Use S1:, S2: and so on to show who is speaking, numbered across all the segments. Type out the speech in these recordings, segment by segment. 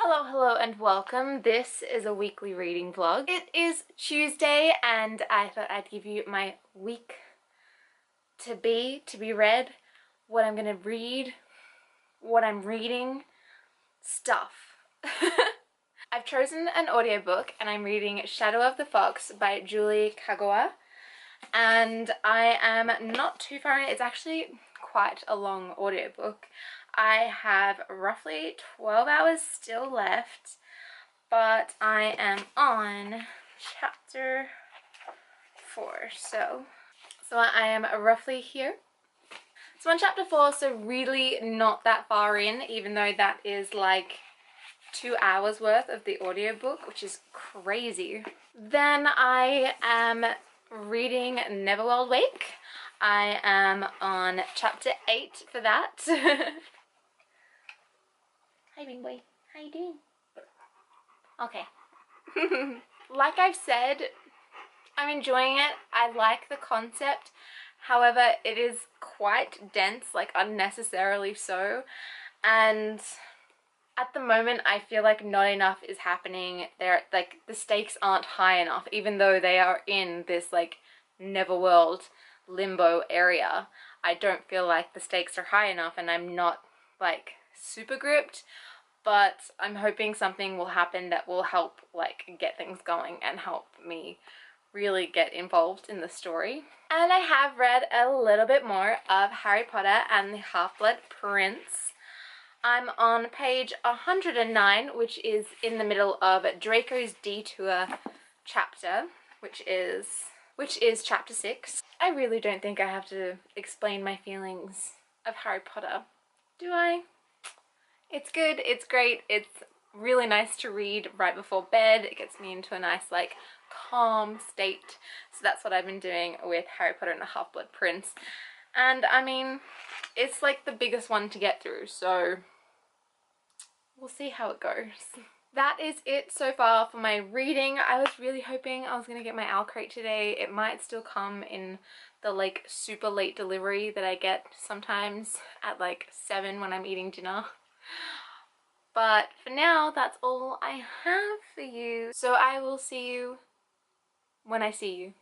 S1: Hello, hello, and welcome. This is a weekly reading vlog. It is Tuesday, and I thought I'd give you my week to be read, what I'm gonna read, what I'm reading, stuff. I've chosen an audiobook, and I'm reading Shadow of the Fox by Julie Kagawa, and I am not too far in it. It's actually quite a long audiobook. I have roughly 12 hours still left, but I am on chapter 4, so I am roughly here. So on chapter 4, so really not that far in, even though that is like 2 hours worth of the audiobook, which is crazy. Then I am reading Neverworld Wake. I am on chapter 8 for that. Hi, Bing Boy. How you doing? Okay. Like I've said, I'm enjoying it. I like the concept. However, it is quite dense, like unnecessarily so. And at the moment, I feel like not enough is happening. There, like the stakes aren't high enough, even though they are in this like Neverworld limbo area. I don't feel like the stakes are high enough, and I'm not like super gripped. But I'm hoping something will happen that will help like get things going and help me really get involved in the story. And I have read a little bit more of Harry Potter and the Half-Blood Prince. I'm on page 109, which is in the middle of Draco's Detour chapter, which is chapter 6. I really don't think I have to explain my feelings of Harry Potter, do I? It's good, it's great, it's really nice to read right before bed. It gets me into a nice like calm state. So that's what I've been doing with Harry Potter and the Half-Blood Prince. And I mean, it's like the biggest one to get through, so we'll see how it goes. That is it so far for my reading. I was really hoping I was going to get my owl crate today. It might still come in the like super late delivery that I get sometimes at like 7 when I'm eating dinner. But for now, that's all I have for you. So I will see you when I see you.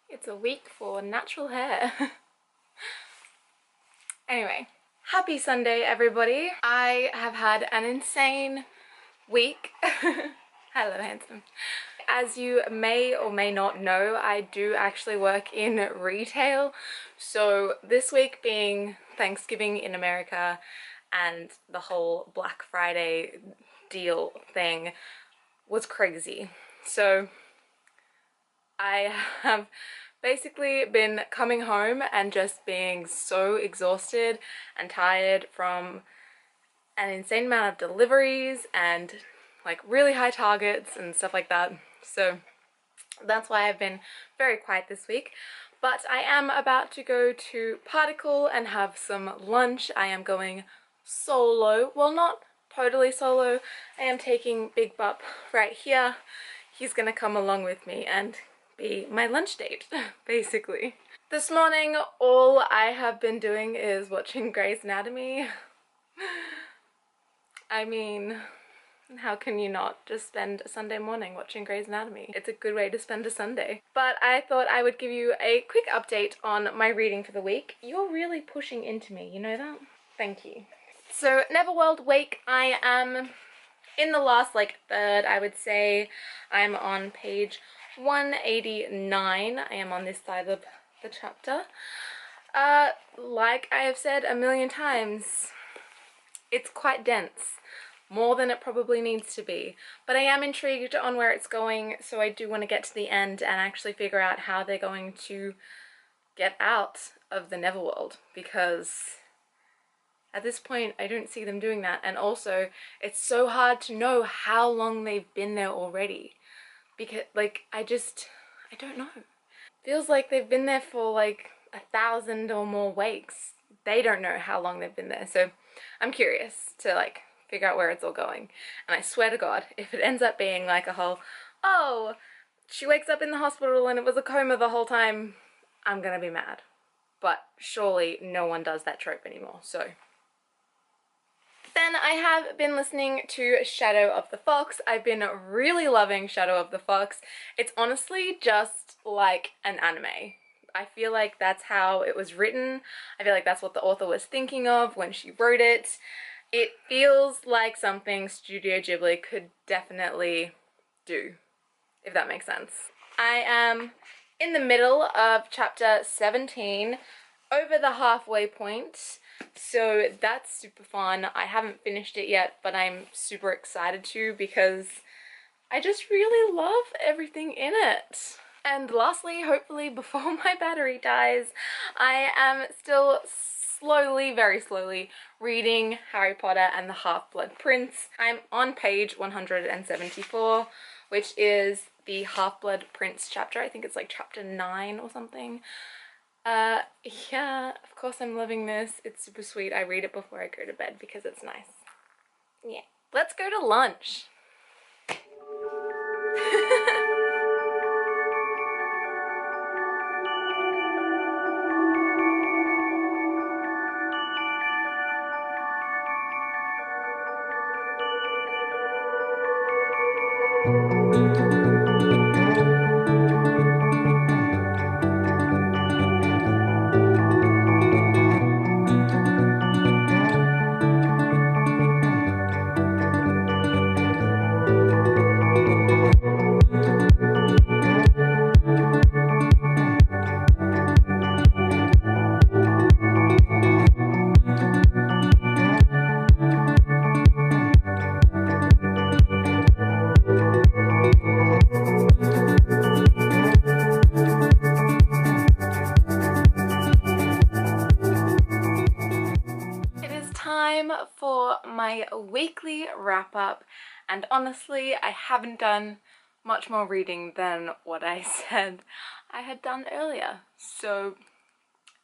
S1: It's a week for natural hair. Anyway, happy Sunday, everybody. I have had an insane week. Hello, handsome. As you may or may not know, I do actually work in retail. So this week being Thanksgiving in America and the whole Black Friday deal thing was crazy. So I have basically been coming home and just being so exhausted and tired from an insane amount of deliveries and like really high targets and stuff like that. So that's why I've been very quiet this week. But I am about to go to Particle and have some lunch. I am going solo. Well, not totally solo. I am taking Big Bup right here. He's gonna come along with me and be my lunch date, basically. This morning, all I have been doing is watching Grey's Anatomy. I mean, how can you not just spend a Sunday morning watching Grey's Anatomy? It's a good way to spend a Sunday. But I thought I would give you a quick update on my reading for the week. You're really pushing into me, you know that? Thank you. So, Neverworld Wake, I am in the last, like, third, I would say. I'm on page 189. I am on this side of the chapter. Like I have said a million times, it's quite dense. More than it probably needs to be. But I am intrigued on where it's going, so I do want to get to the end and actually figure out how they're going to get out of the Neverworld, because at this point I don't see them doing that. And also, it's so hard to know how long they've been there already. Because, like, I don't know. Feels like they've been there for like 1,000 or more wakes. They don't know how long they've been there, so I'm curious to like figure out where it's all going. And I swear to God, if it ends up being like a whole, oh, she wakes up in the hospital and it was a coma the whole time, I'm gonna be mad. But surely no one does that trope anymore, so Then I have been listening to Shadow of the Fox. I've been really loving Shadow of the Fox. It's honestly just like an anime. I feel like that's how it was written. I feel like that's what the author was thinking of when she wrote it. It feels like something Studio Ghibli could definitely do, if that makes sense. I am in the middle of chapter 17, over the halfway point, so that's super fun. I haven't finished it yet, but I'm super excited to because I just really love everything in it. And lastly, hopefully before my battery dies, I am still slowly, very slowly, reading Harry Potter and the Half-Blood Prince. I'm on page 174, which is the Half-Blood Prince chapter. I think it's like chapter 9 or something. Yeah, of course I'm loving this. It's super sweet. I read it before I go to bed because it's nice. Yeah. Let's go to lunch. Time for my weekly wrap up, and honestly I haven't done much more reading than what I said I had done earlier, so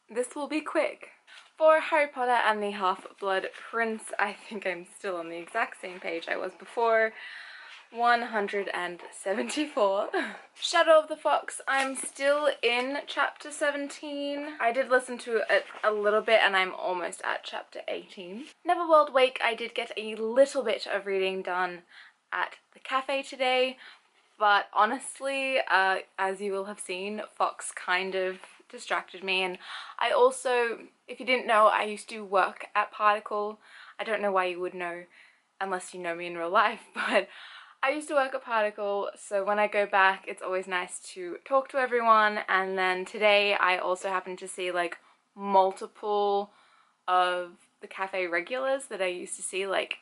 S1: this will be quick. For Harry Potter and the Half-Blood Prince, I think I'm still on the exact same page I was before. 174. Shadow of the Fox, I'm still in chapter 17. I did listen to it a little bit and I'm almost at chapter 18. Neverworld Wake, I did get a little bit of reading done at the cafe today, but honestly, as you will have seen, Fox kind of distracted me. And I also, if you didn't know, I used to work at Particle. I don't know why you would know unless you know me in real life, but I used to work at Particle, so when I go back it's always nice to talk to everyone. And then today I also happened to see like multiple of the cafe regulars that I used to see like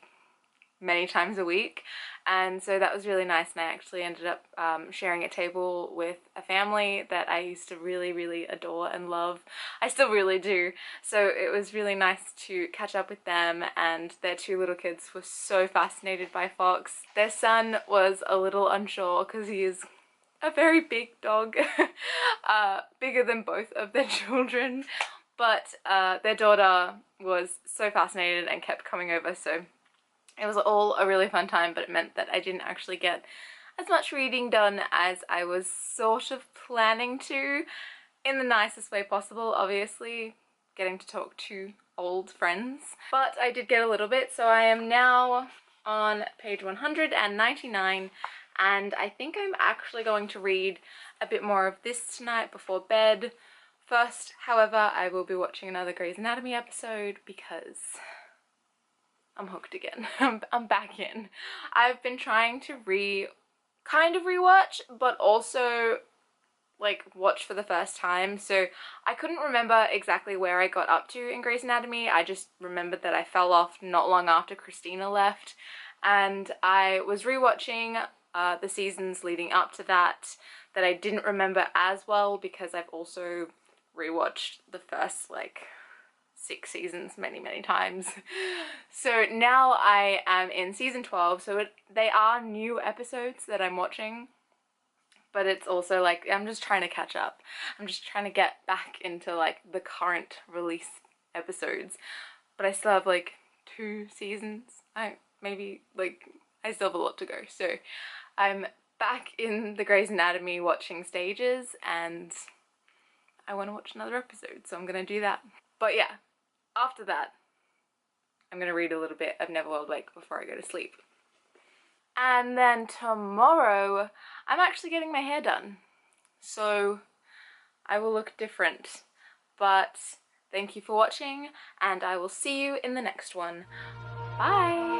S1: many times a week, and so that was really nice. And I actually ended up sharing a table with a family that I used to really adore and love. I still really do, so it was really nice to catch up with them, and their two little kids were so fascinated by Fox. Their son was a little unsure because he is a very big dog, bigger than both of their children, but their daughter was so fascinated and kept coming over, so it was all a really fun time, but it meant that I didn't actually get as much reading done as I was sort of planning to, in the nicest way possible, obviously, getting to talk to old friends. But I did get a little bit, so I am now on page 199, and I think I'm actually going to read a bit more of this tonight before bed. First, however, I will be watching another Grey's Anatomy episode because I'm hooked again. I'm back in. I've been trying to kind of rewatch, but also like watch for the first time, so I couldn't remember exactly where I got up to in Grey's Anatomy. I just remembered that I fell off not long after Christina left, and I was rewatching the seasons leading up to that I didn't remember as well because I've also rewatched the first like 6 seasons many times. So now I am in season 12, so they are new episodes that I'm watching, but it's also like I'm just trying to catch up. I'm just trying to get back into like the current release episodes, but I still have like 2 seasons. I still have a lot to go, so I'm back in the Grey's Anatomy watching stages, and I want to watch another episode, so I'm gonna do that. But yeah, after that, I'm gonna read a little bit of Neverworld Wake before I go to sleep. And then tomorrow, I'm actually getting my hair done. So I will look different. But thank you for watching, and I will see you in the next one. Bye!